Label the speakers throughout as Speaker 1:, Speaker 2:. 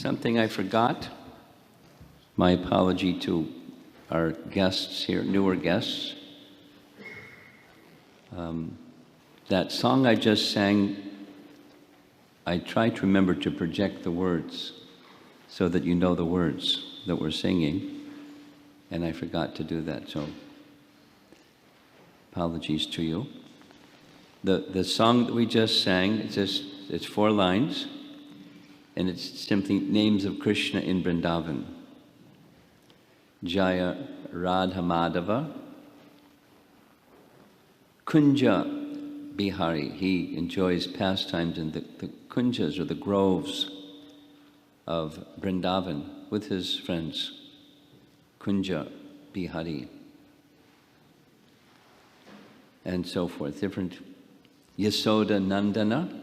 Speaker 1: something I forgot. My apology to our guests here, newer guests. That song I just sang, I tried to remember to project the words so that you know the words that we're singing, and I forgot to do that, so apologies to you. The song that we just sang, it's 4 lines, and it's simply names of Krishna in Vrindavan. Jaya Radha Madhava, Kunja Bihari. He enjoys pastimes in the kunjas or the groves of Vrindavan with his friends. Kunja Bihari. And so forth. Different. Yasoda Nandana.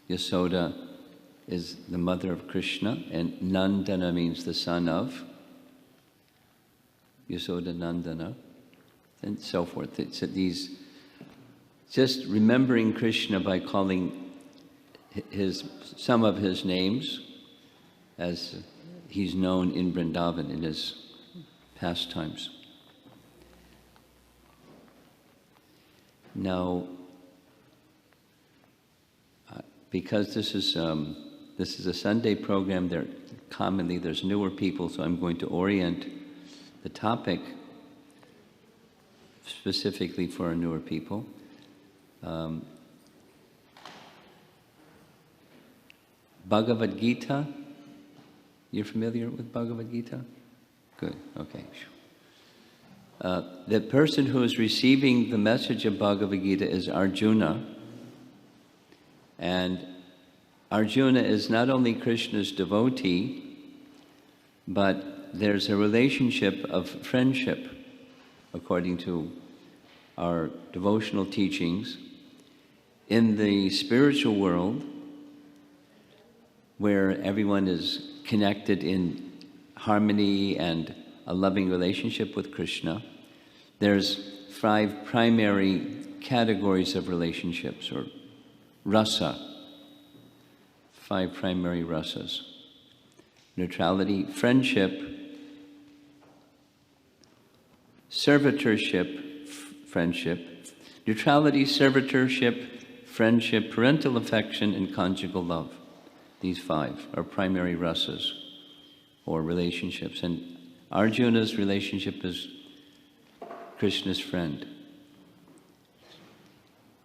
Speaker 1: Yasoda is the mother of Krishna, and Nandana means the son of. Yasoda Nandana, and so forth. It's these, just remembering Krishna by calling some of his names as he's known in Vrindavan in his pastimes. Now, because this is a Sunday program, there's newer people, so I'm going to orient the topic specifically for our newer people. Bhagavad Gita, you're familiar with Bhagavad Gita? Good, okay. The person who is receiving the message of Bhagavad Gita is Arjuna, and Arjuna is not only Krishna's devotee, but there's a relationship of friendship, according to our devotional teachings, in the spiritual world, where everyone is connected in harmony and a loving relationship with Krishna. There's 5 primary categories of relationships, or rasa, 5 primary rasas. Neutrality, friendship, servitorship, friendship, neutrality, servitorship, friendship, parental affection, and conjugal love. These 5 are primary rasas, or relationships. And Arjuna's relationship is Krishna's friend.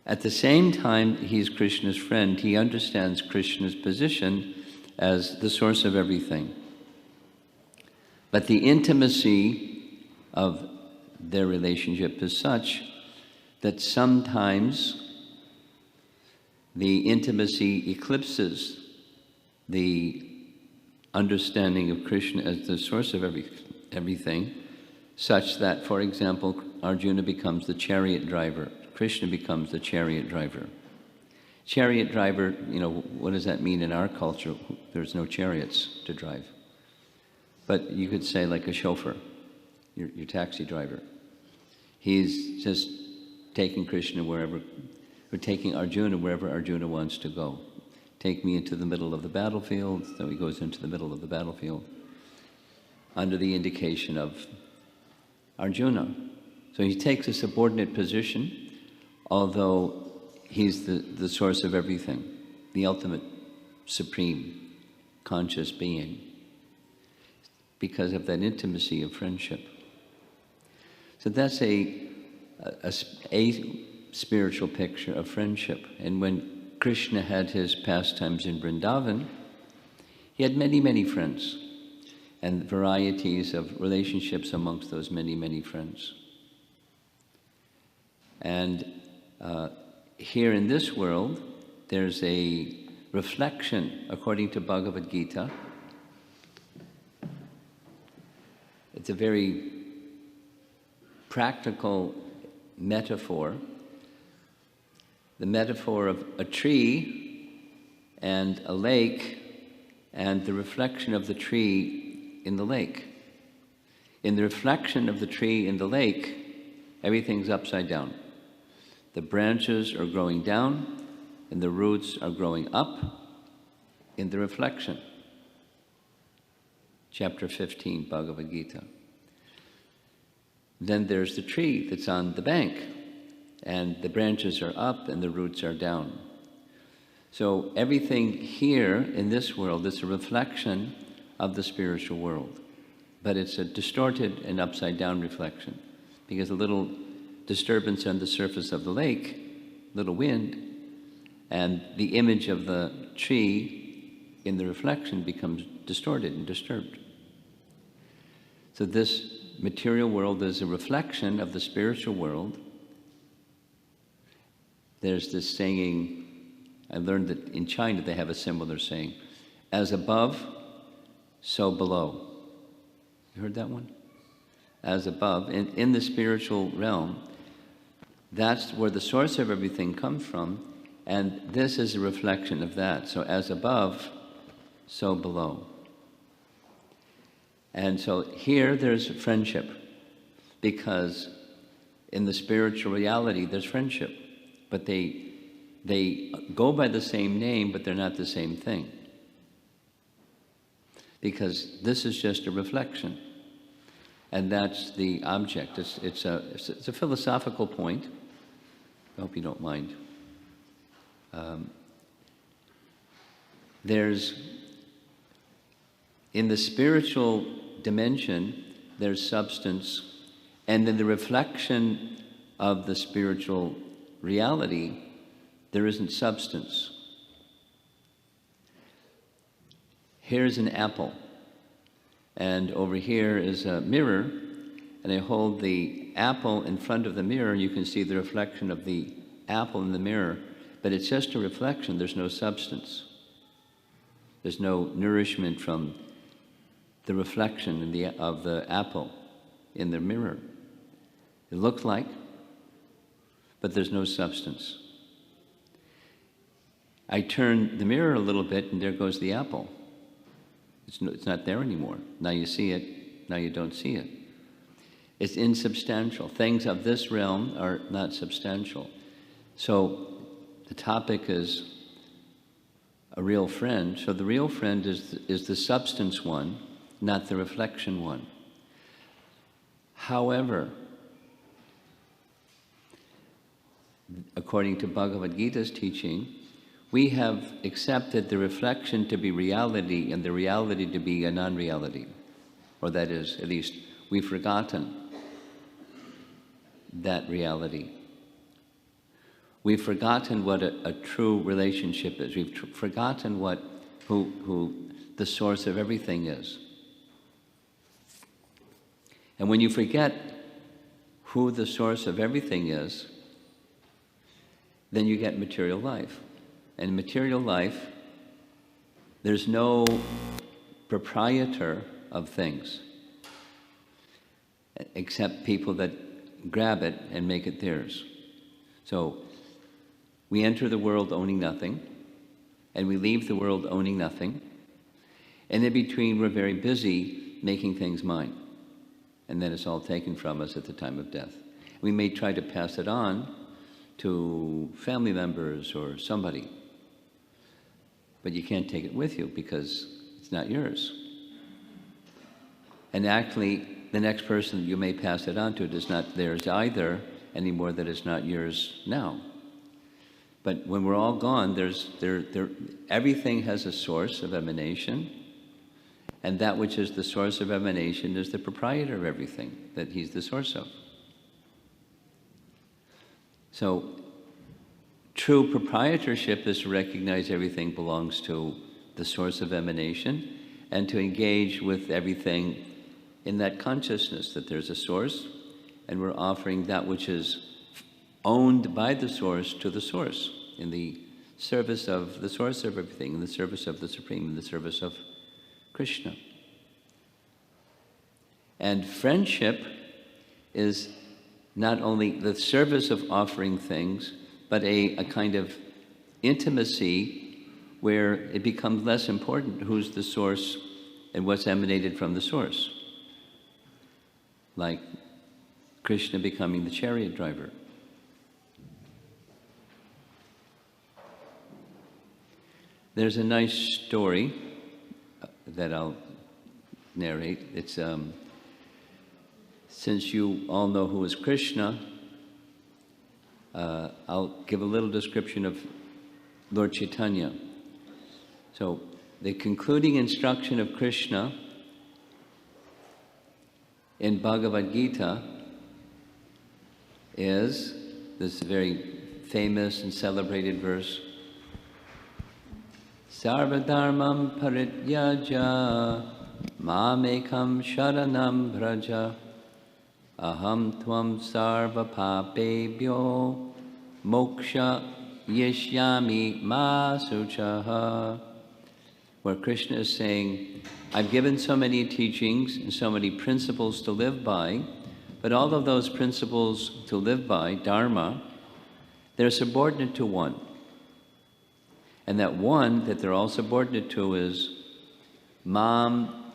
Speaker 1: At the same time he's Krishna's friend, he understands Krishna's position as the source of everything. But the intimacy of their relationship is such that sometimes the intimacy eclipses the understanding of Krishna as the source of everything, such that, for example, Arjuna becomes the chariot driver. Krishna becomes the chariot driver. Chariot driver, what does that mean in our culture? There's no chariots to drive. But you could say like a chauffeur, your taxi driver. He's just taking Krishna wherever, or taking Arjuna wherever Arjuna wants to go. Take me into the middle of the battlefield, so he goes into the middle of the battlefield, under the indication of Arjuna. So he takes a subordinate position, although he's the source of everything, the ultimate supreme conscious being, because of that intimacy of friendship. So that's a spiritual picture of friendship. And when Krishna had his pastimes in Vrindavan, he had many, many friends, and varieties of relationships amongst those many, many friends. And here in this world, there's a reflection, according to Bhagavad Gita. It's a very practical metaphor. The metaphor of a tree and a lake, and the reflection of the tree in the lake. In the reflection of the tree in the lake, everything's upside down. The branches are growing down, and the roots are growing up in the reflection. chapter 15, Bhagavad Gita. Then there's the tree that's on the bank, and the branches are up and the roots are down. So everything here in this world is a reflection of the spiritual world, but it's a distorted and upside down reflection, because a little disturbance on the surface of the lake, little wind, and the image of the tree in the reflection becomes distorted and disturbed. So this material world is a reflection of the spiritual world. There's this saying, I learned that in China they have a similar saying, as above, so below. You heard that one? As above. In the spiritual realm, that's where the source of everything comes from, and this is a reflection of that. So as above, so below. And so here there's friendship, because in the spiritual reality there's friendship, but they go by the same name, but they're not the same thing, because this is just a reflection, and that's the object. It's a philosophical point. I hope you don't mind. There's, in the spiritual dimension, there's substance, and in the reflection of the spiritual reality, there isn't substance. Here's an apple, and over here is a mirror, and I hold the apple in front of the mirror. You can see the reflection of the apple in the mirror, but it's just a reflection. There's no substance. There's no nourishment from the reflection of the apple in the mirror. It looks like, but there's no substance. I turn the mirror a little bit, and there goes the apple. It's not there anymore. Now you see it, now you don't see it. It's insubstantial. Things of this realm are not substantial. So the topic is a real friend. So the real friend is the substance one, not the reflection one. However, according to Bhagavad Gita's teaching, we have accepted the reflection to be reality and the reality to be a non-reality. Or that is, at least, we've forgotten that reality. We've forgotten what a true relationship is. We've forgotten who the source of everything is. And when you forget who the source of everything is, then you get material life. And in material life, there's no proprietor of things, except people that grab it and make it theirs. So we enter the world owning nothing, and we leave the world owning nothing. And in between, we're very busy making things mine. And then it's all taken from us at the time of death. We may try to pass it on to family members or somebody, but you can't take it with you because it's not yours. And actually, the next person you may pass it on to is not theirs either, any more than it's not yours now. But when we're all gone, everything has a source of emanation, and that which is the source of emanation is the proprietor of everything that he's the source of. So true proprietorship is to recognize everything belongs to the source of emanation and to engage with everything in that consciousness that there's a source, and we're offering that which is owned by the source to the source, in the service of the source of everything, in the service of the Supreme, in the service of Krishna. And friendship is not only the service of offering things, but a kind of intimacy where it becomes less important who's the source and what's emanated from the source. Like Krishna becoming the chariot driver. There's a nice story that I'll narrate. It's since you all know who is Krishna, I'll give a little description of Lord Chaitanya. So the concluding instruction of Krishna in Bhagavad Gita is this very famous and celebrated verse, Sarvadharmam parityaja mamekam sharanam vraja aham tvam sarva papebhyo moksha yishyami ma suchaha. Where Krishna is saying, I've given so many teachings and so many principles to live by, but all of those principles to live by, dharma, they're subordinate to one. And that one that they're all subordinate to is mam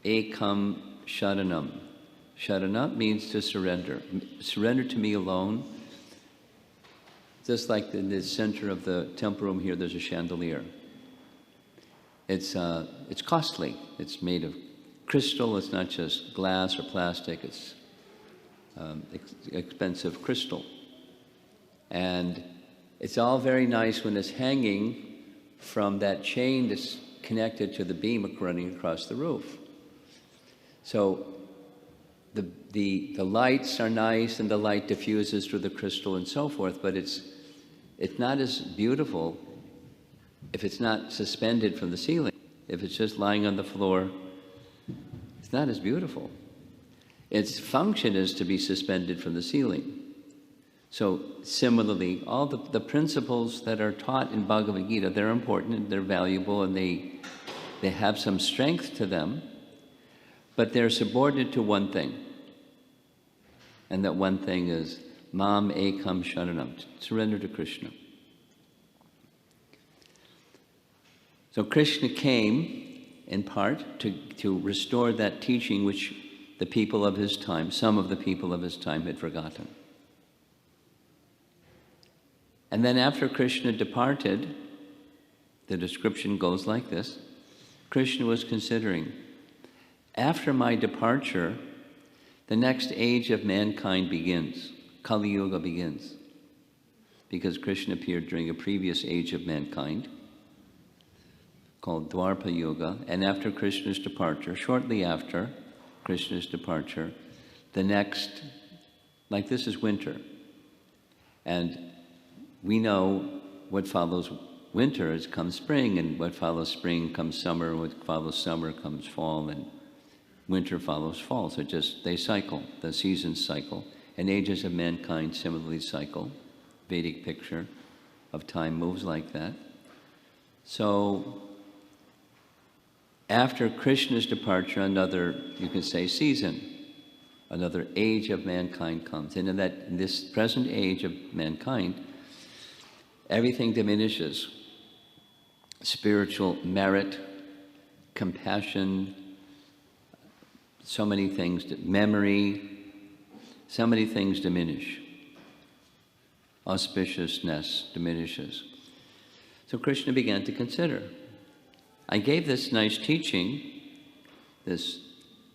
Speaker 1: ekam sharanam. Sharana means to surrender. Surrender to me alone. Just like in the center of the temple room here, there's a chandelier. It's costly. It's made of crystal. It's not just glass or plastic. It's expensive crystal. And it's all very nice when it's hanging from that chain that's connected to the beam running across the roof. So the lights are nice and the light diffuses through the crystal and so forth, but it's not as beautiful if it's not suspended from the ceiling. If it's just lying on the floor, it's not as beautiful. Its function is to be suspended from the ceiling. So similarly, all the principles that are taught in Bhagavad Gita, they're important and they're valuable and they have some strength to them, but they're subordinate to one thing. And that one thing is Mam Ekam Sharanam, surrender to Krishna. So Krishna came, in part, to restore that teaching which the people of his time, some of the people of his time, had forgotten. And then after Krishna departed, the description goes like this. Krishna was considering, after my departure, the next age of mankind begins. Kali Yuga begins. Because Krishna appeared during a previous age of mankind, called Dwarpa Yuga, and after Krishna's departure, shortly after Krishna's departure, the next, like this is winter. And we know what follows winter is comes spring, and what follows spring comes summer, what follows summer comes fall, and winter follows fall. So they cycle, the seasons cycle, and ages of mankind similarly cycle. Vedic picture of time moves like that. So after Krishna's departure, another, you could say, season, another age of mankind comes. And in this present age of mankind, everything diminishes. Spiritual merit, compassion, so many things, memory, so many things diminish. Auspiciousness diminishes. So Krishna began to consider, I gave this nice teaching, this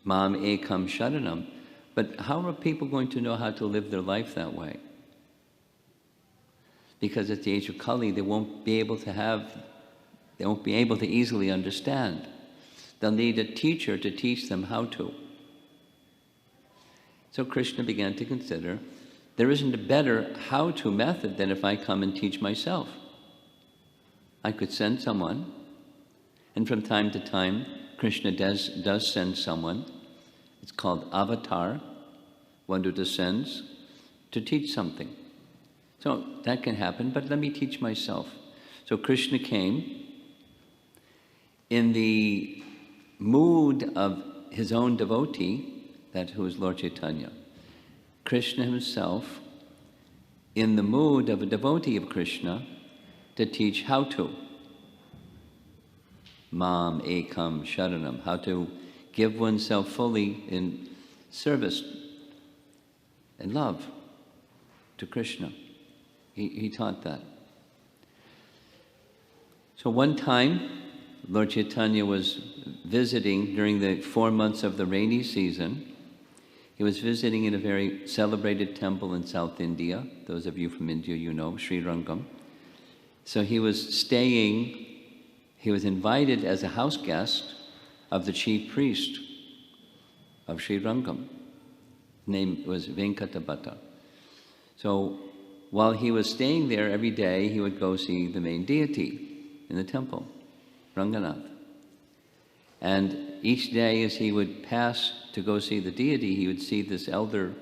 Speaker 1: Mam Ekam Sharanam, but how are people going to know how to live their life that way? Because at the age of Kali, they won't be able to easily understand. They'll need a teacher to teach them how to. So Krishna began to consider, there isn't a better how-to method than if I come and teach myself. I could send someone, and from time to time, Krishna does send someone. It's called avatar, one who descends to teach something. So that can happen, but let me teach myself. So Krishna came in the mood of his own devotee, that who is Lord Chaitanya. Krishna himself, in the mood of a devotee of Krishna, to teach how to. Mam Ekam Sharanam, how to give oneself fully in service and love to Krishna. He taught that. So one time, Lord Chaitanya was visiting during the 4 months of the rainy season. He was visiting in a very celebrated temple in South India. Those of you from India, you know, Sri Rangam. So he was invited as a house guest of the chief priest of Sri Rangam. His name was Venkatabhatta. So while he was staying there every day, he would go see the main deity in the temple, Ranganath. And each day as he would pass to go see the deity, he would see this elder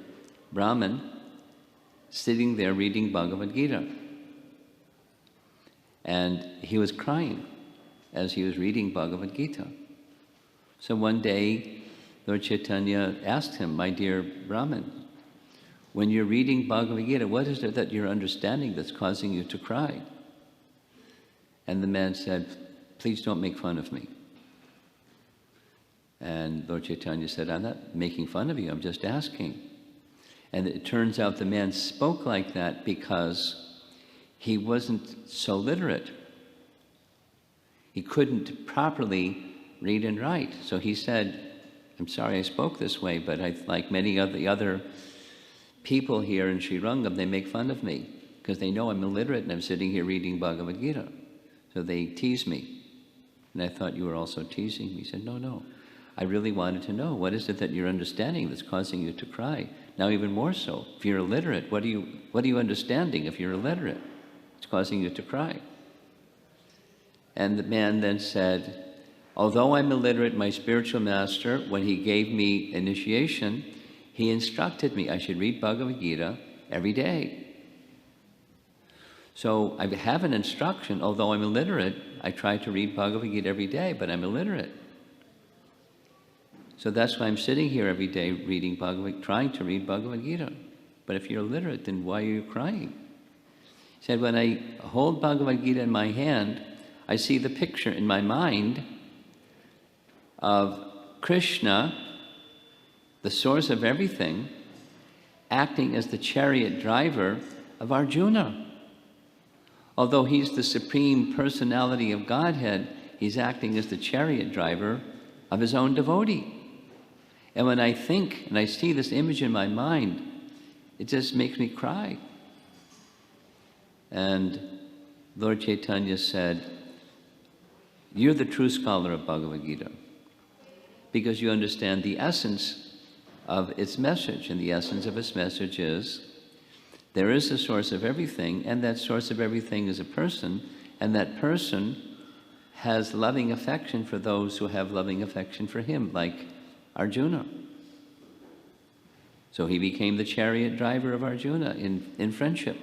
Speaker 1: Brahmin sitting there reading Bhagavad Gita. And he was crying as he was reading Bhagavad Gita. So one day, Lord Chaitanya asked him, "My dear Brahmin, when you're reading Bhagavad Gita, what is it that you're understanding that's causing you to cry?" And the man said, "Please don't make fun of me." And Lord Chaitanya said, "I'm not making fun of you, I'm just asking." And it turns out the man spoke like that because he wasn't so literate. He couldn't properly read and write. So he said, "I'm sorry I spoke this way, but like many of the other people here in Sri Rangam, they make fun of me because they know I'm illiterate and I'm sitting here reading Bhagavad Gita. So they tease me." And I thought, "You were also teasing me." He said, "No. I really wanted to know, what is it that you're understanding that's causing you to cry? Now even more so, if you're illiterate, what are you understanding if you're illiterate? It's causing you to cry." And the man then said, "Although I'm illiterate, my spiritual master, when he gave me initiation, he instructed me I should read Bhagavad Gita every day. So I have an instruction, although I'm illiterate, I try to read Bhagavad Gita every day, but I'm illiterate. So that's why I'm sitting here every day reading trying to read Bhagavad Gita. But if you're illiterate, then why are you crying?" He said, "When I hold Bhagavad Gita in my hand, I see the picture in my mind of Krishna, the source of everything, acting as the chariot driver of Arjuna. Although he's the supreme personality of Godhead, he's acting as the chariot driver of his own devotee. And when I think and I see this image in my mind, it just makes me cry." And Lord Chaitanya said, "You're the true scholar of Bhagavad Gita because you understand the essence of its message. And the essence of its message is there is a source of everything, and that source of everything is a person, and that person has loving affection for those who have loving affection for him, like Arjuna." So he became the chariot driver of Arjuna in friendship.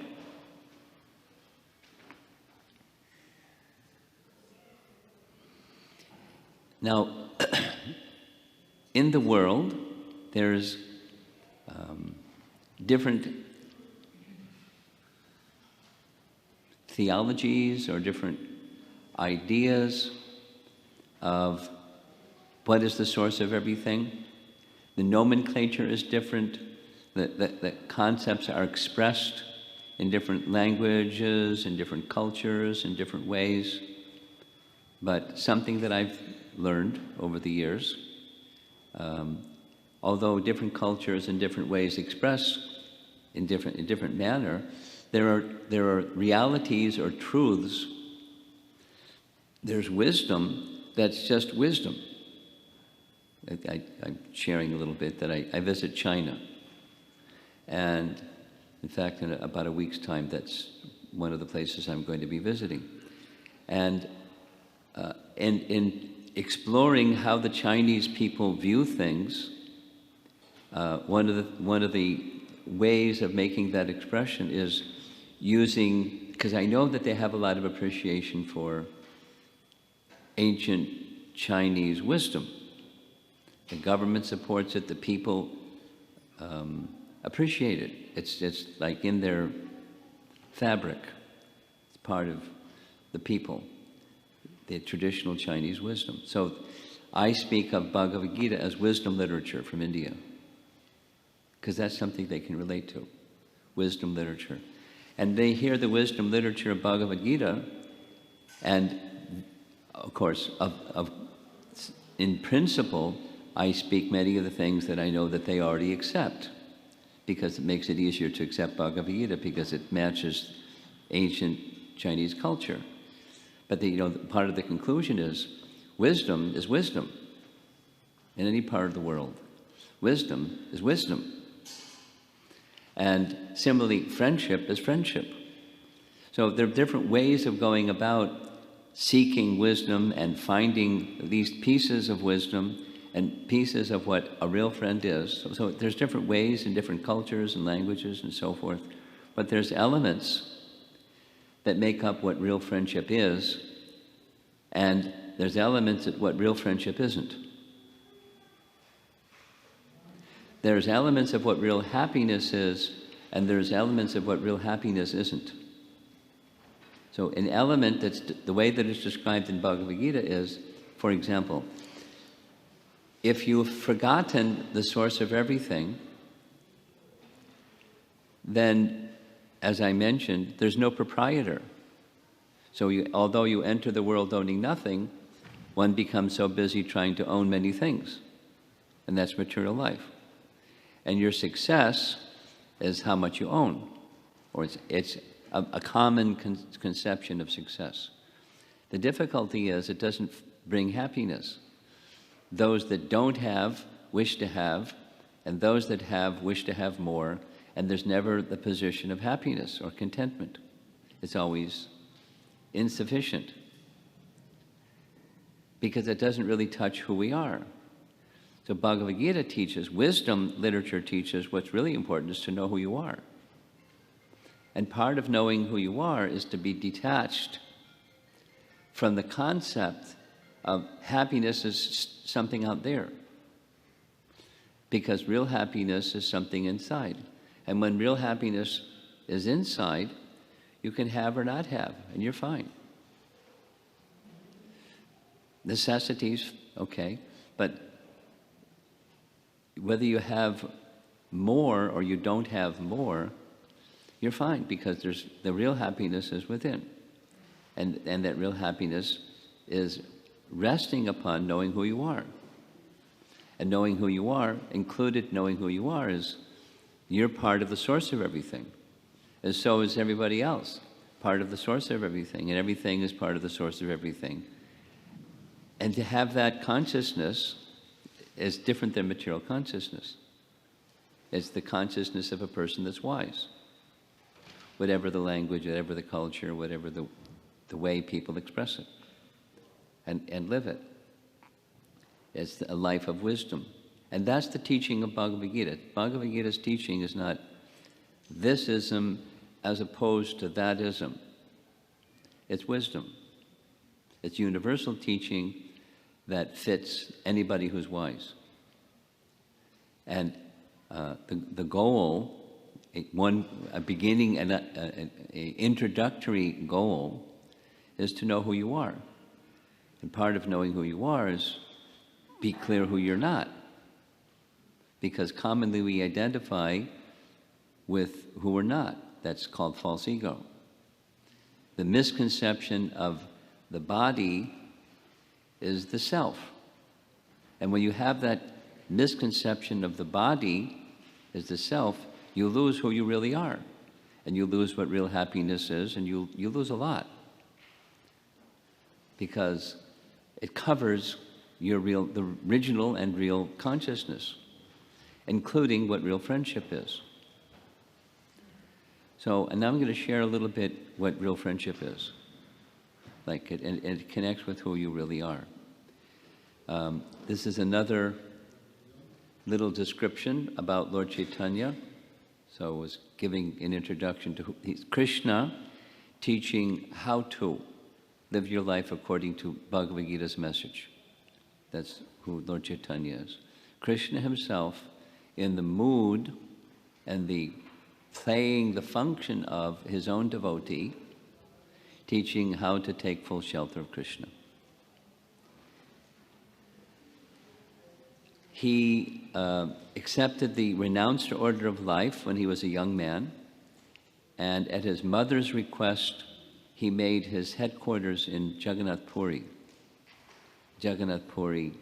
Speaker 1: Now, in the world, there's different theologies or different ideas of what is the source of everything. The nomenclature is different. The concepts are expressed in different languages, in different cultures, in different ways. But something that I've learned over the years, although different cultures in different ways express in different manner, there are realities or truths. There's wisdom that's just wisdom. I'm sharing a little bit that I visit China. And in fact, in about a week's time, that's one of the places I'm going to be visiting. And in exploring how the Chinese people view things, one of the ways of making that expression is using, because I know that they have a lot of appreciation for ancient Chinese wisdom. The government supports it, the people appreciate it. It's like in their fabric. It's part of the people, the traditional Chinese wisdom. So I speak of Bhagavad Gita as wisdom literature from India, because that's something they can relate to, wisdom literature. And they hear the wisdom literature of Bhagavad Gita, and of course, of in principle, I speak many of the things that I know that they already accept, because it makes it easier to accept Bhagavad Gita because it matches ancient Chinese culture. But part of the conclusion is wisdom in any part of the world. Wisdom is wisdom. And similarly, friendship is friendship. So there are different ways of going about seeking wisdom and finding these pieces of wisdom and pieces of what a real friend is. So there's different ways in different cultures and languages and so forth, but there's elements that make up what real friendship is, and there's elements of what real friendship isn't. There's elements of what real happiness is, and there's elements of what real happiness isn't. So an element that's the way that it's described in Bhagavad Gita is, for example, if you've forgotten the source of everything, then, as I mentioned, there's no proprietor. So although you enter the world owning nothing, one becomes so busy trying to own many things, and that's material life. And your success is how much you own, or it's a common conception of success. The difficulty is it doesn't bring happiness. Those that don't have wish to have, and those that have wish to have more, and there's never the position of happiness or contentment. It's always insufficient, because it doesn't really touch who we are. So Bhagavad Gita teaches, wisdom literature teaches, what's really important is to know who you are. And part of knowing who you are is to be detached from the concept of happiness as something out there. Because real happiness is something inside. And when real happiness is inside, you can have or not have, and you're fine. Necessities, okay, but whether you have more or you don't have more, you're fine, because the real happiness is within. And that real happiness is resting upon knowing who you are. And knowing who you are, included knowing who you are, is you're part of the source of everything. And so is everybody else, part of the source of everything. And everything is part of the source of everything. And to have that consciousness is different than material consciousness. It's the consciousness of a person that's wise. Whatever the language, whatever the culture, whatever the way people express it and live it. It's a life of wisdom. And that's the teaching of Bhagavad Gita. Bhagavad Gita's teaching is not thisism as opposed to thatism. It's wisdom. It's universal teaching that fits anybody who's wise. And the goal, a beginning, an introductory goal, is to know who you are. And part of knowing who you are is be clear who you're not. Because commonly we identify with who we're not. That's called false ego. The misconception of the body is the self. And when you have that misconception of the body as the self, you lose who you really are. And you lose what real happiness is, and you lose a lot. Because it covers the original and real consciousness, including what real friendship is. So, and now I'm going to share a little bit what real friendship is. And it connects with who you really are. This is another little description about Lord Chaitanya. So I was giving an introduction to Krishna, teaching how to live your life according to Bhagavad Gita's message. That's who Lord Chaitanya is. Krishna himself, in the mood and playing the function of his own devotee, teaching how to take full shelter of Krishna. He accepted the renounced order of life when he was a young man, and at his mother's request, he made his headquarters in Jagannath Puri. Jagannath Puri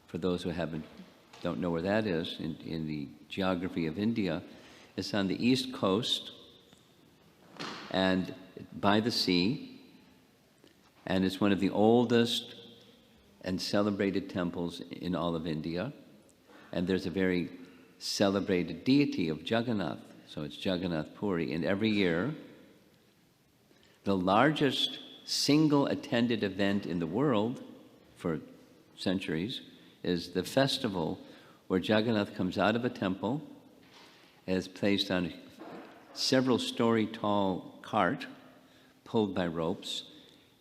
Speaker 1: for those who don't know where that is in the geography of India, it's on the east coast and by the sea, and it's one of the oldest and celebrated temples in all of India. And there's a very celebrated deity of Jagannath, so it's Jagannath Puri. And every year, the largest single attended event in the world for centuries is the festival where Jagannath comes out of a temple and is placed on a several story tall cart pulled by ropes,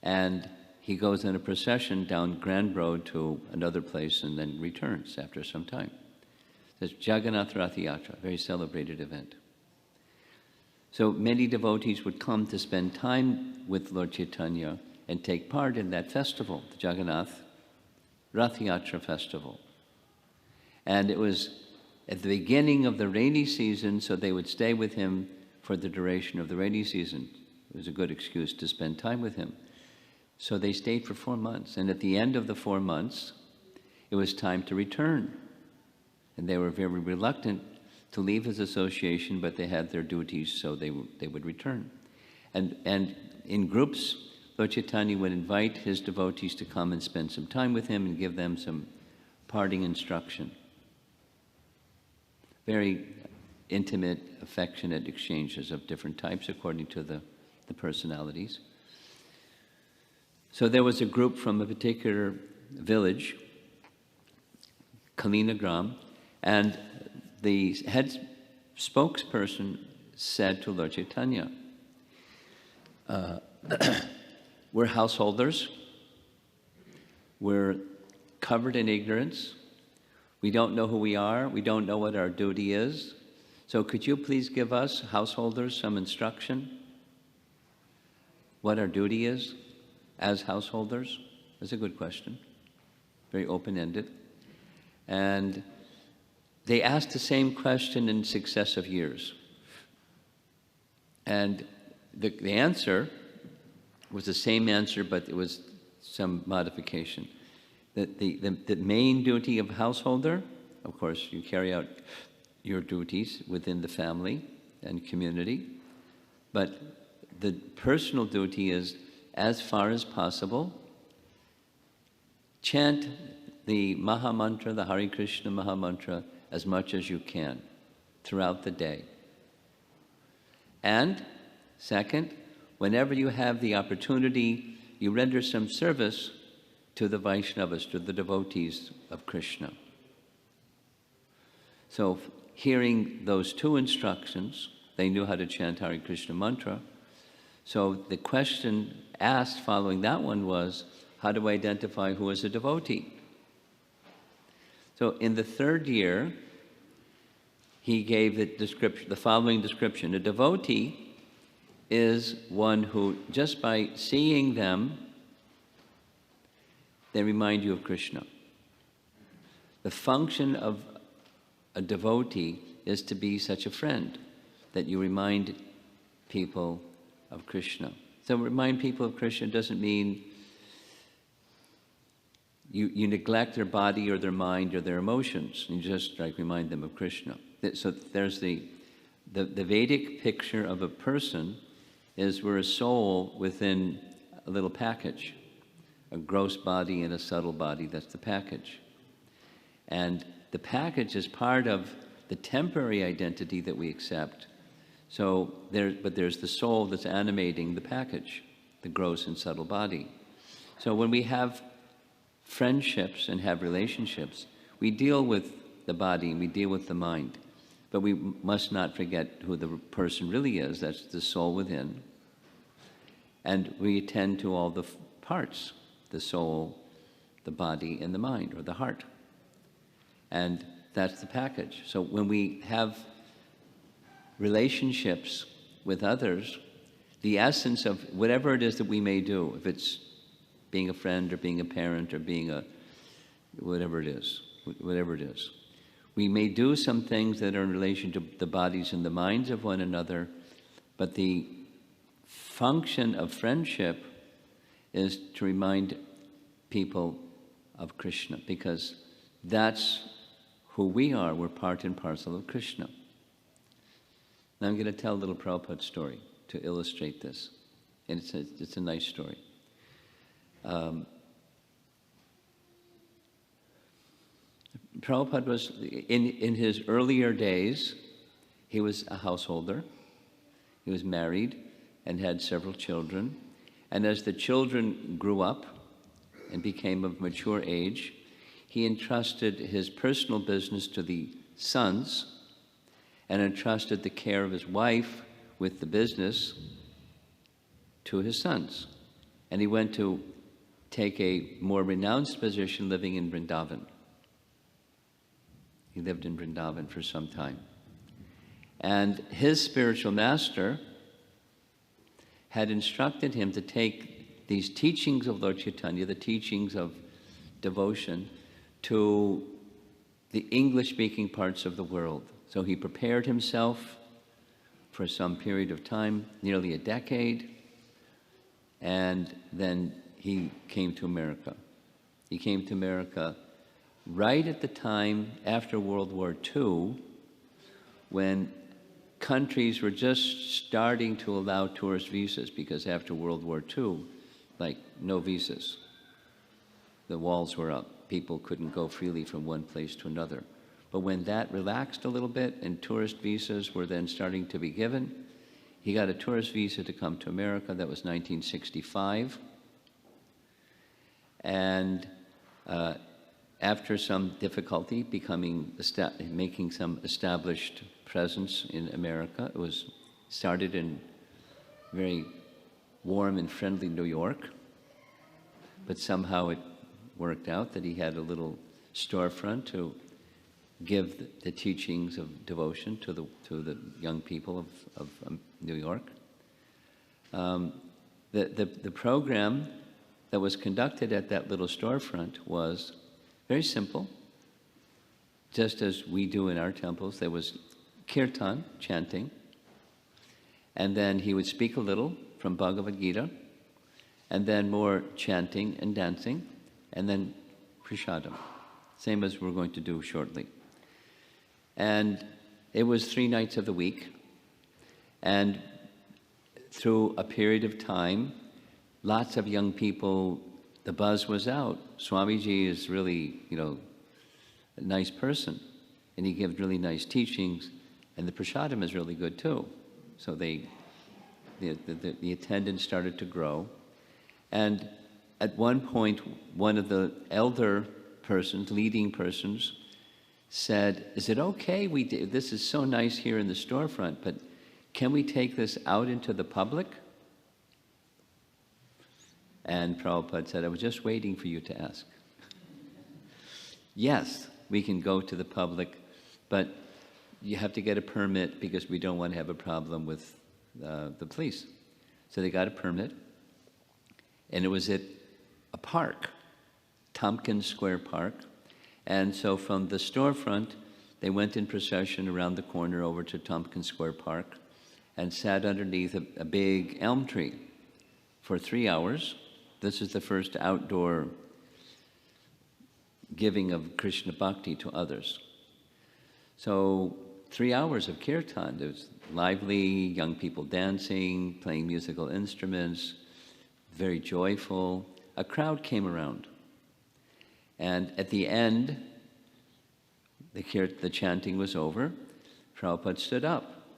Speaker 1: and he goes in a procession down Grand Road to another place and then returns after some time. It's Jagannath Rath Yatra, a very celebrated event. So many devotees would come to spend time with Lord Chaitanya and take part in that festival, the Jagannath Rath Yatra festival. And it was at the beginning of the rainy season, so they would stay with him for the duration of the rainy season. It was a good excuse to spend time with him. So they stayed for 4 months, and at the end of the 4 months, it was time to return. And they were very reluctant to leave his association, but they had their duties, so they would return. And in groups, Lord Chaitanya would invite his devotees to come and spend some time with him and give them some parting instruction. Very intimate, affectionate exchanges of different types according to the personalities. So there was a group from a particular village, Kalinagram, and the head spokesperson said to Lord Chaitanya, we're householders, we're covered in ignorance, we don't know who we are, we don't know what our duty is, so could you please give us, householders, some instruction what our duty is as householders? That's a good question, very open-ended. And they asked the same question in successive years. And the answer was the same answer, but it was some modification. The main duty of householder, of course, you carry out your duties within the family and community, but the personal duty is, as far as possible, chant the Maha Mantra, the Hare Krishna Maha Mantra, as much as you can throughout the day. And second, whenever you have the opportunity, you render some service to the Vaishnavas, to the devotees of Krishna. So hearing those two instructions, they knew how to chant Hare Krishna mantra. So the question asked following that one was, how to identify who is a devotee? So in the third year, he gave the following description. A devotee is one who, just by seeing them, they remind you of Krishna. The function of a devotee is to be such a friend that you remind people of Krishna. So remind people of Krishna doesn't mean you neglect their body or their mind or their emotions. You just remind them of Krishna. So there's the Vedic picture of a person is we're a soul within a little package, a gross body and a subtle body. That's the package. And the package is part of the temporary identity that we accept. So but there's the soul that's animating the package, the gross and subtle body. So when we have friendships and have relationships, we deal with the body and we deal with the mind. But we must not forget who the person really is. That's the soul within. And we attend to all the parts, the soul, the body, and the mind, or the heart. And that's the package. So when we have relationships with others, the essence of whatever it is that we may do, if it's being a friend or being a parent or being a whatever it is, we may do some things that are in relation to the bodies and the minds of one another, but the function of friendship is to remind people of Krishna, because That's who we are. We're part and parcel of Krishna. Now I'm going to tell a little Prabhupada story to illustrate this. And it's a nice story. Prabhupada was, in his earlier days, he was a householder. He was married and had several children. And as the children grew up and became of mature age, he entrusted his personal business to the sons and entrusted the care of his wife with the business to his sons. And he went to take a more renounced position living in Vrindavan. He lived in Vrindavan for some time. And his spiritual master had instructed him to take these teachings of Lord Chaitanya, the teachings of devotion, to the English-speaking parts of the world. So he prepared himself for some period of time, nearly a decade, and then he came to America. He came to America right at the time after World War II, when countries were just starting to allow tourist visas, because after World War II, like, no visas. The walls were up. People couldn't go freely from one place to another. But when that relaxed a little bit and tourist visas were then starting to be given, he got a tourist visa to come to America. That was 1965. And after some difficulty making some established presence in America, it was started in very warm and friendly New York, but somehow it worked out that he had a little storefront to give the teachings of devotion to the young people of New York. The program that was conducted at that little storefront was very simple, just as we do in our temples. There was kirtan, chanting, and then he would speak a little from Bhagavad Gita, and then more chanting and dancing, and then prasadam, same as we're going to do shortly. And it was 3 nights of the week, and through a period of time, lots of young people, the buzz was out. Swamiji is really, a nice person, and he gives really nice teachings, and the prasadam is really good too. So the attendance started to grow, and at one point, one of the elder persons, leading persons, said, "Is it okay? This is so nice here in the storefront, but can we take this out into the public?" And Prabhupada said, "I was just waiting for you to ask." Yes, we can go to the public, but you have to get a permit because we don't want to have a problem with the police. So they got a permit, and it was at a park, Tompkins Square Park. And so from the storefront, they went in procession around the corner over to Tompkins Square Park and sat underneath a big elm tree for 3 hours. This is the first outdoor giving of Krishna Bhakti to others. So 3 hours of kirtan. There was lively, young people dancing, playing musical instruments, very joyful. A crowd came around. And at the end, the chanting was over. Prabhupada stood up.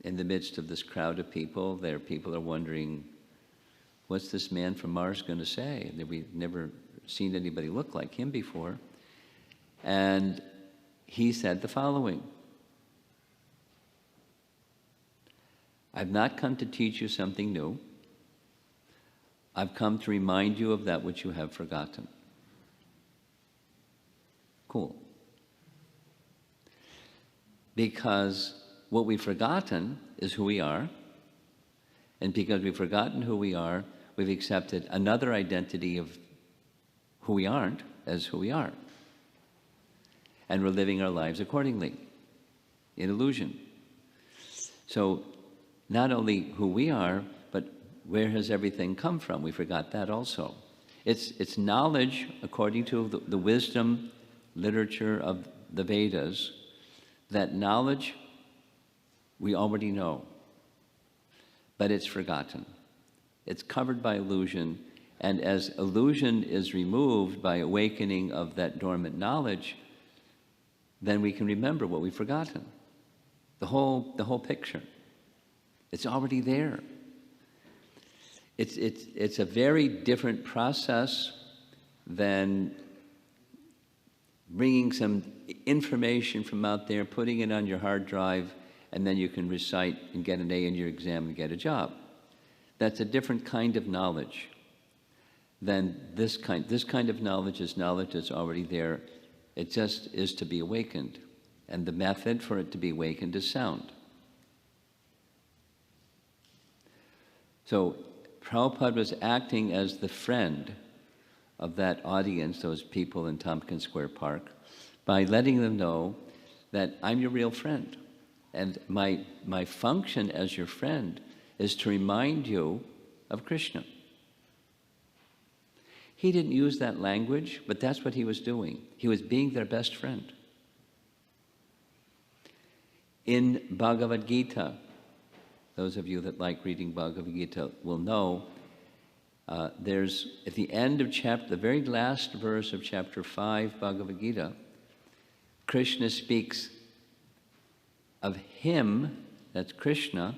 Speaker 1: In the midst of this crowd of people, people are wondering, what's this man from Mars going to say? We've never seen anybody look like him before. And he said the following: "I've not come to teach you something new. I've come to remind you of that which you have forgotten." Cool. Because what we've forgotten is who we are. And because we've forgotten who we are, we've accepted another identity of who we aren't as who we are. And we're living our lives accordingly, in illusion. So not only who we are, but where has everything come from? We forgot that also. It's knowledge according to the wisdom literature of the Vedas that knowledge we already know, but it's forgotten. It's covered by illusion, and as illusion is removed by awakening of that dormant knowledge, then we can remember what we've forgotten. The whole picture. It's already there. It's a very different process than bringing some information from out there, putting it on your hard drive, and then you can recite and get an A in your exam and get a job. That's a different kind of knowledge than this kind. This kind of knowledge is knowledge that's already there. It just is to be awakened. And the method for it to be awakened is sound. So Prabhupada was acting as the friend of that audience, those people in Tompkins Square Park, by letting them know that I'm your real friend. And my function as your friend is to remind you of Krishna. He didn't use that language, but that's what he was doing. He was being their best friend. In Bhagavad Gita, those of you that like reading Bhagavad Gita will know, there's at the end of the very last verse of chapter 5 Bhagavad Gita, Krishna speaks of him, that's Krishna,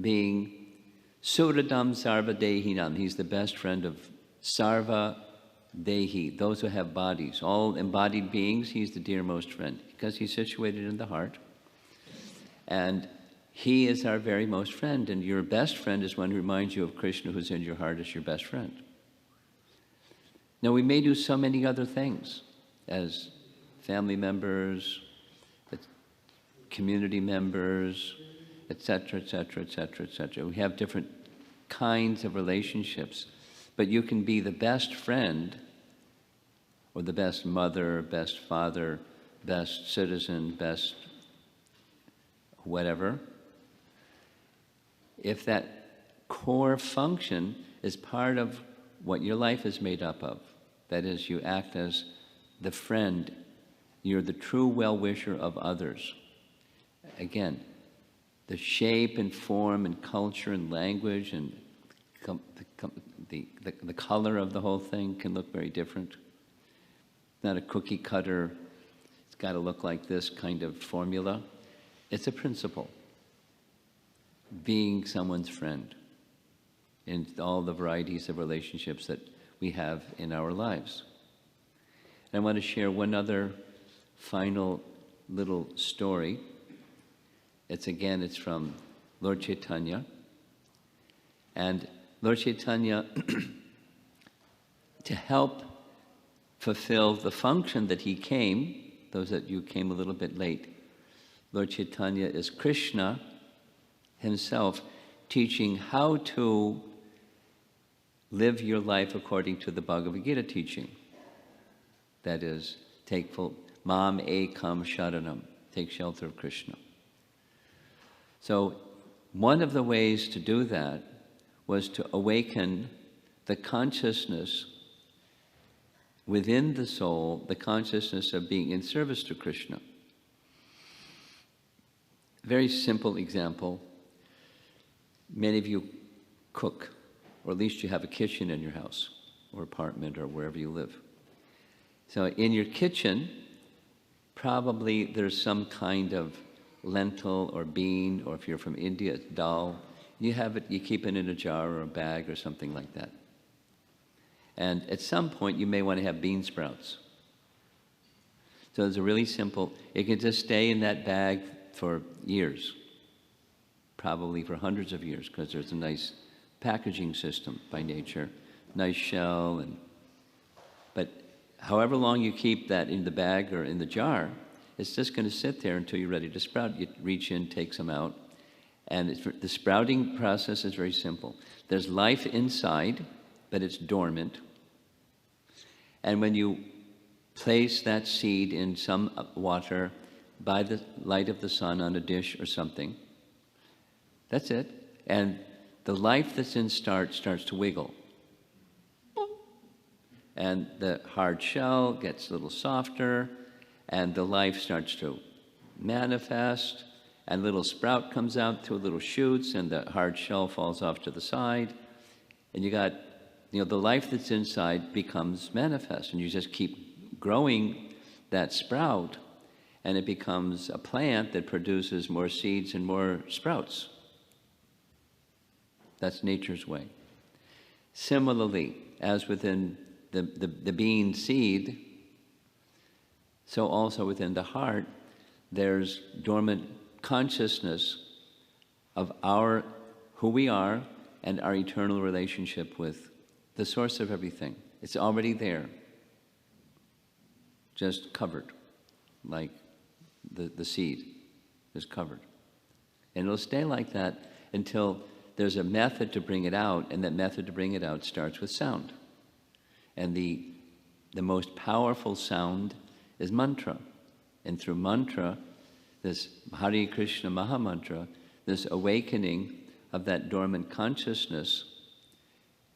Speaker 1: being Suradam Sarva Dehinam. He's the best friend of Sarva Dehi, those who have bodies. All embodied beings, he's the dearmost friend because he's situated in the heart. And he is our very most friend, and your best friend is one who reminds you of Krishna who's in your heart as your best friend. Now, we may do so many other things as family members, community members, etc., etc., etc., etc. We have different kinds of relationships, but you can be the best friend or the best mother, best father, best citizen, best whatever, if that core function is part of what your life is made up of. That is, you act as the friend. You're the true well-wisher of others. Again, the shape and form and culture and language and the color of the whole thing can look very different. It's not a cookie cutter, it's got to look like this kind of formula. It's a principle. Being someone's friend in all the varieties of relationships that we have in our lives. And I want to share one other final little story. It's from Lord Chaitanya. And Lord Chaitanya, to help fulfill the function that he came, those that you came a little bit late, Lord Chaitanya is Krishna himself teaching how to live your life according to the Bhagavad Gita teaching. That is, take full, Mam Ekam Sharanam, take shelter of Krishna. So one of the ways to do that was to awaken the consciousness within the soul, the consciousness of being in service to Krishna. Very simple example. Many of you cook, or at least you have a kitchen in your house or apartment or wherever you live. So in your kitchen, probably there's some kind of lentil or bean, or if you're from India, it's dal. You have it, you keep it in a jar or a bag or something like that. And at some point, you may want to have bean sprouts. So it's a really simple, it can just stay in that bag for years, probably for hundreds of years, because there's a nice packaging system by nature, nice shell, but however long you keep that in the bag or in the jar, it's just going to sit there until you're ready to sprout. You reach in, take some out, and the sprouting process is very simple. There's life inside, but it's dormant. And when you place that seed in some water by the light of the sun on a dish or something, that's it. And the life that's in starts to wiggle. and the hard shell gets a little softer, and the life starts to manifest, and a little sprout comes out through little shoots, and the hard shell falls off to the side, and you got, the life that's inside becomes manifest, and you just keep growing that sprout, and it becomes a plant that produces more seeds and more sprouts. That's nature's way. Similarly, as within the bean seed, so also within the heart, there's dormant consciousness of who we are and our eternal relationship with the source of everything. It's already there, just covered, like the seed is covered. And it'll stay like that until there's a method to bring it out, and that method to bring it out starts with sound. And the most powerful sound is mantra. And through mantra, this Hare Krishna Maha Mantra, this awakening of that dormant consciousness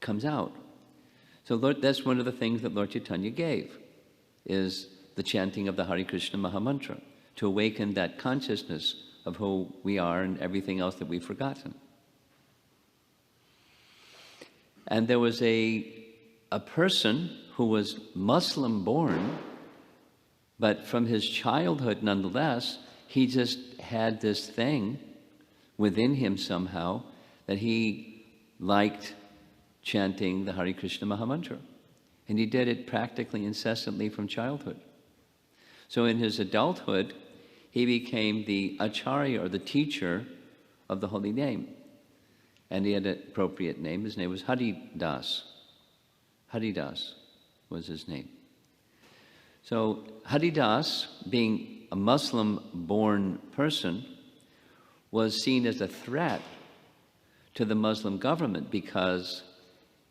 Speaker 1: comes out. So that's one of the things that Lord Chaitanya gave, is the chanting of the Hare Krishna Maha Mantra, to awaken that consciousness of who we are and everything else that we've forgotten. And there was a person who was Muslim born, but from his childhood nonetheless, he just had this thing within him somehow that he liked chanting the Hare Krishna Maha Mantra. And he did it practically incessantly from childhood. So in his adulthood, he became the acharya, or the teacher of the holy name. And he had an appropriate name. His name was Haridas. Haridas was his name. So Haridas, being a Muslim-born person, was seen as a threat to the Muslim government because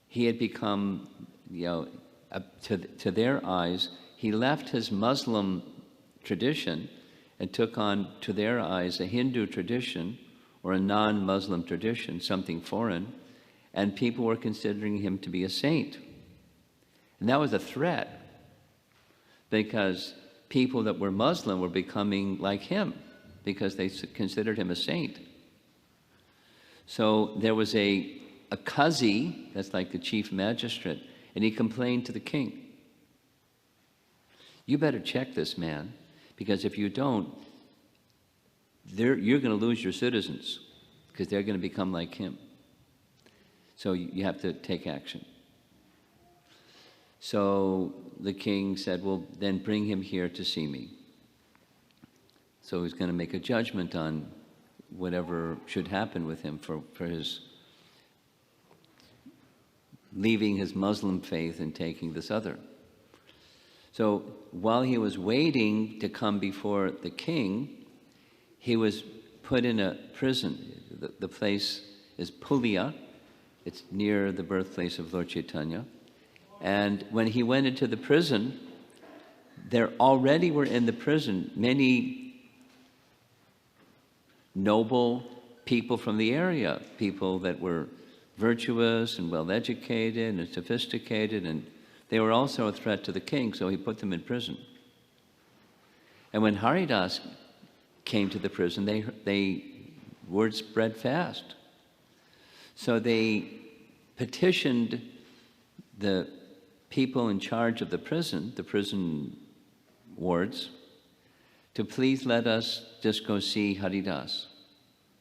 Speaker 1: he had become, to their eyes, he left his Muslim tradition and took on, to their eyes, a Hindu tradition or a non-Muslim tradition, something foreign, and people were considering him to be a saint. And that was a threat, because people that were Muslim were becoming like him because they considered him a saint. So there was a qazi, that's like the chief magistrate, and he complained to the king. You better check this man, because if you don't, you're going to lose your citizens, because they're going to become like him. So you have to take action. So the king said, well, then bring him here to see me. So he's going to make a judgment on whatever should happen with him for his leaving his Muslim faith and taking this other. So while he was waiting to come before the king, he was put in a prison. The place is Pulia. It's near the birthplace of Lord Chaitanya. And when he went into the prison, there already were in the prison many noble people from the area, people that were virtuous and well-educated and sophisticated, and they were also a threat to the king, so he put them in prison. And when Haridas came to the prison, word spread fast. So they petitioned the people in charge of the prison wards, to please let us just go see Haridas.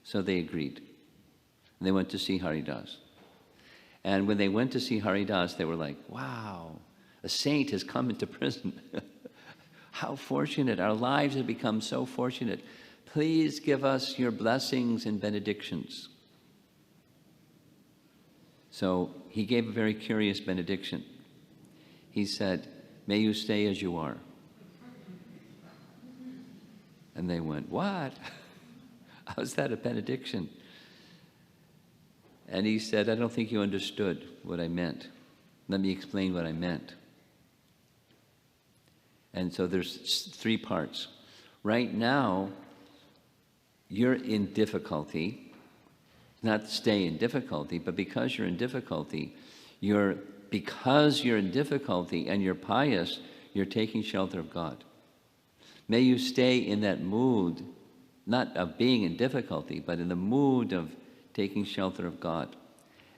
Speaker 1: So they agreed. And they went to see Haridas. And when they went to see Haridas, they were like, wow, a saint has come into prison. How fortunate. Our lives have become so fortunate. Please give us your blessings and benedictions. So he gave a very curious benediction. He said, may you stay as you are. And they went, what? How's that a benediction? And he said, I don't think you understood what I meant. Let me explain what I meant. And so there's three parts. Right now, you're in difficulty. Not stay in difficulty, but because you're in difficulty, you're because you're in difficulty and you're pious, you're taking shelter of God. May you stay in that mood, not of being in difficulty, but in the mood of taking shelter of God.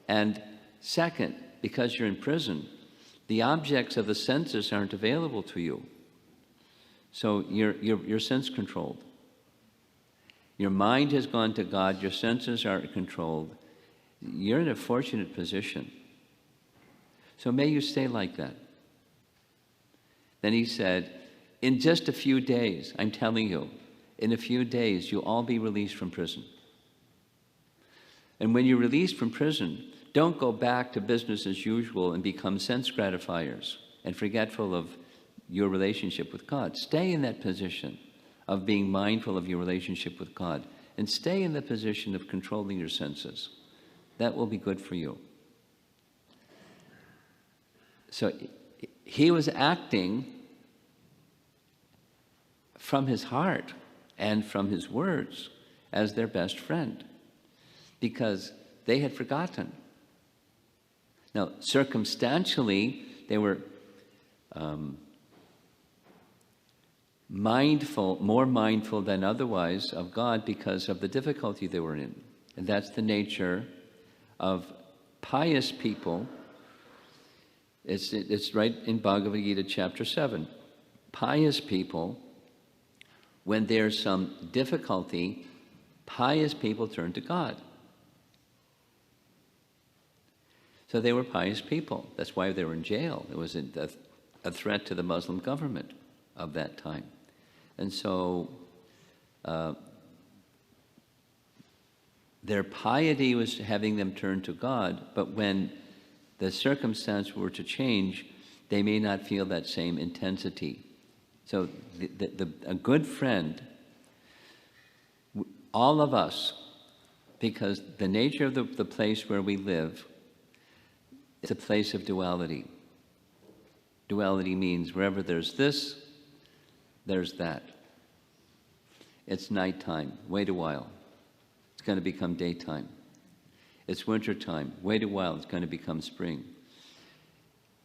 Speaker 1: And second, because you're in prison, the objects of the senses aren't available to you. So you're sense controlled. Your mind has gone to God, your senses are controlled. You're in a fortunate position. So may you stay like that. Then he said, in just a few days, I'm telling you, in a few days, you'll all be released from prison. And when you're released from prison, don't go back to business as usual and become sense gratifiers and forgetful of your relationship with God. Stay in that position of being mindful of your relationship with God, and stay in the position of controlling your senses. That will be good for you. So he was acting from his heart and from his words as their best friend, because they had forgotten. Now, circumstantially, they were more mindful than otherwise of God because of the difficulty they were in. And that's the nature of pious people. It's right in Bhagavad Gita chapter 7. Pious people, when there's some difficulty, pious people turn to God. So they were pious people. That's why they were in jail. It was a threat to the Muslim government of that time. And so their piety was having them turn to God, but when the circumstance were to change, they may not feel that same intensity. So a good friend, all of us, because the nature of the place where we live, it's a place of duality. Duality means wherever there's this, there's that. It's nighttime. Wait a while. It's going to become daytime. It's wintertime. Wait a while. It's going to become spring.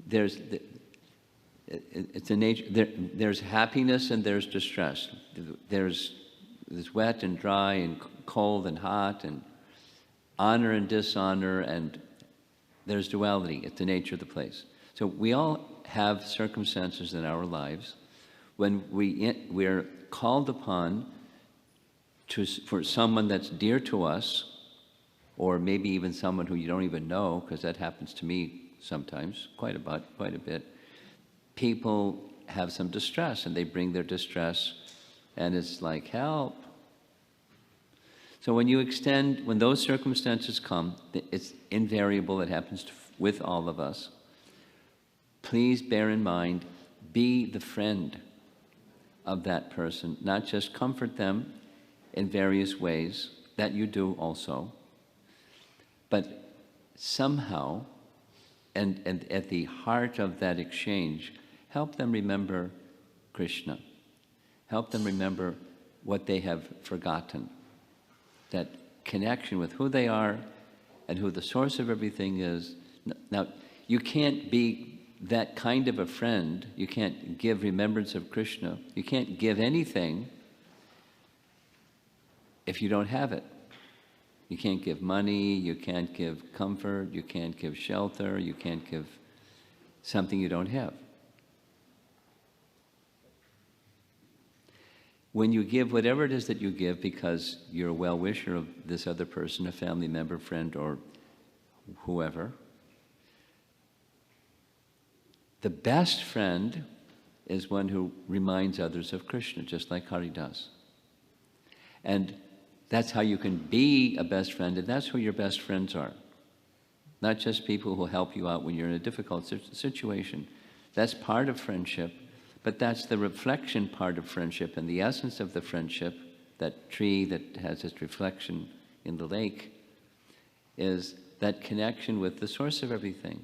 Speaker 1: It's a nature. There's happiness and there's distress. There's wet and dry and cold and hot and honor and dishonor, and there's duality. It's the nature of the place. So we all have circumstances in our lives when we're called upon for someone that's dear to us, or maybe even someone who you don't even know, because that happens to me sometimes, quite a bit. People have some distress, and they bring their distress, and it's like, help. So when those circumstances come, it's invariable, it happens with all of us. Please bear in mind, be the friend of that person, not just comfort them in various ways, that you do also, but somehow, and at the heart of that exchange, help them remember Krishna. Help them remember what they have forgotten, that connection with who they are and who the source of everything is. Now, you can't be that kind of a friend. You can't give remembrance of Krishna. You can't give anything if you don't have it. You can't give money, you can't give comfort, you can't give shelter, you can't give something you don't have. When you give whatever it is that you give because you're a well-wisher of this other person, a family member, friend, or whoever, the best friend is one who reminds others of Krishna, just like Hari does. And that's how you can be a best friend, and that's who your best friends are. Not just people who help you out when you're in a difficult situation. That's part of friendship, but that's the reflection part of friendship, and the essence of the friendship, that tree that has its reflection in the lake, is that connection with the source of everything.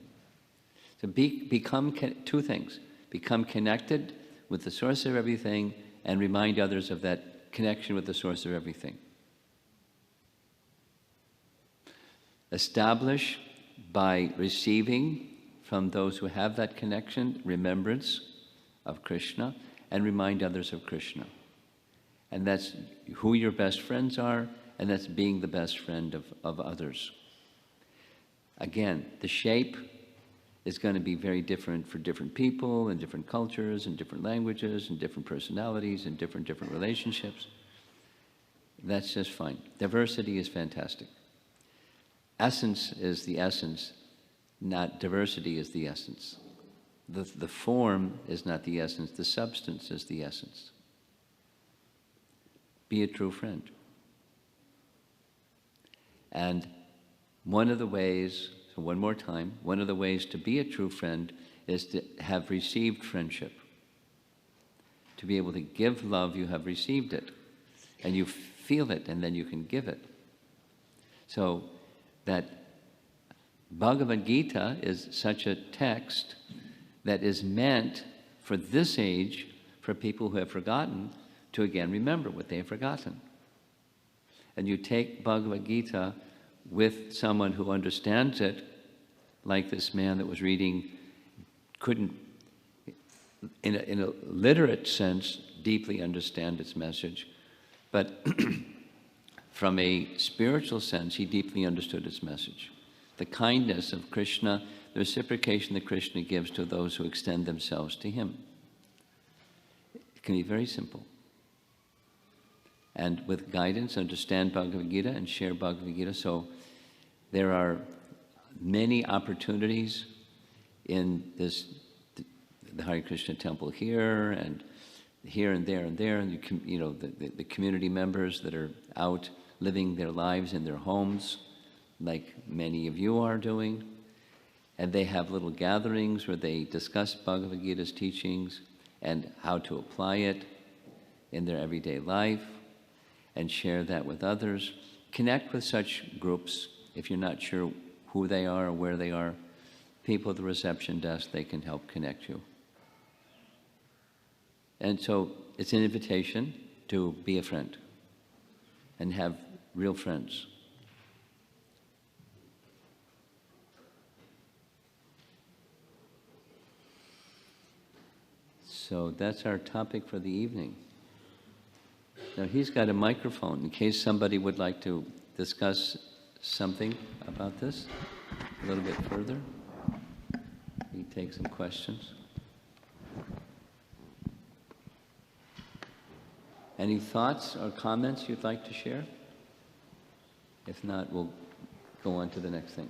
Speaker 1: So become two things. Become connected with the source of everything and remind others of that connection with the source of everything. Establish by receiving from those who have that connection, remembrance of Krishna, and remind others of Krishna. And that's who your best friends are, and that's being the best friend of others. Again, the shape is going to be very different for different people and different cultures and different languages and different personalities and different relationships. That's just fine. Diversity is fantastic. Essence is the essence, not diversity is the essence. The form is not the essence, the substance is the essence. Be a true friend. And one of the ways, so one more time, one of the ways to be a true friend is to have received friendship. To be able to give love, you have received it. And you feel it, and then you can give it. So that Bhagavad Gita is such a text that is meant for this age, for people who have forgotten, to again remember what they have forgotten. And you take Bhagavad Gita with someone who understands it, like this man that was reading, couldn't, in a literate sense, deeply understand its message, but from a spiritual sense, he deeply understood its message. The kindness of Krishna, the reciprocation that Krishna gives to those who extend themselves to him. It can be very simple. And with guidance, understand Bhagavad Gita and share Bhagavad Gita. So there are many opportunities in this, the Hare Krishna temple here and here and there and there, and the community members that are out living their lives in their homes, like many of you are doing. And they have little gatherings where they discuss Bhagavad Gita's teachings and how to apply it in their everyday life and share that with others. Connect with such groups. If you're not sure who they are or where they are, people at the reception desk, they can help connect you. And so it's an invitation to be a friend and have real friends. So that's our topic for the evening. Now he's got a microphone in case somebody would like to discuss something about this a little bit further. We take some questions. Any thoughts or comments you'd like to share? If not, we'll go on to the next thing.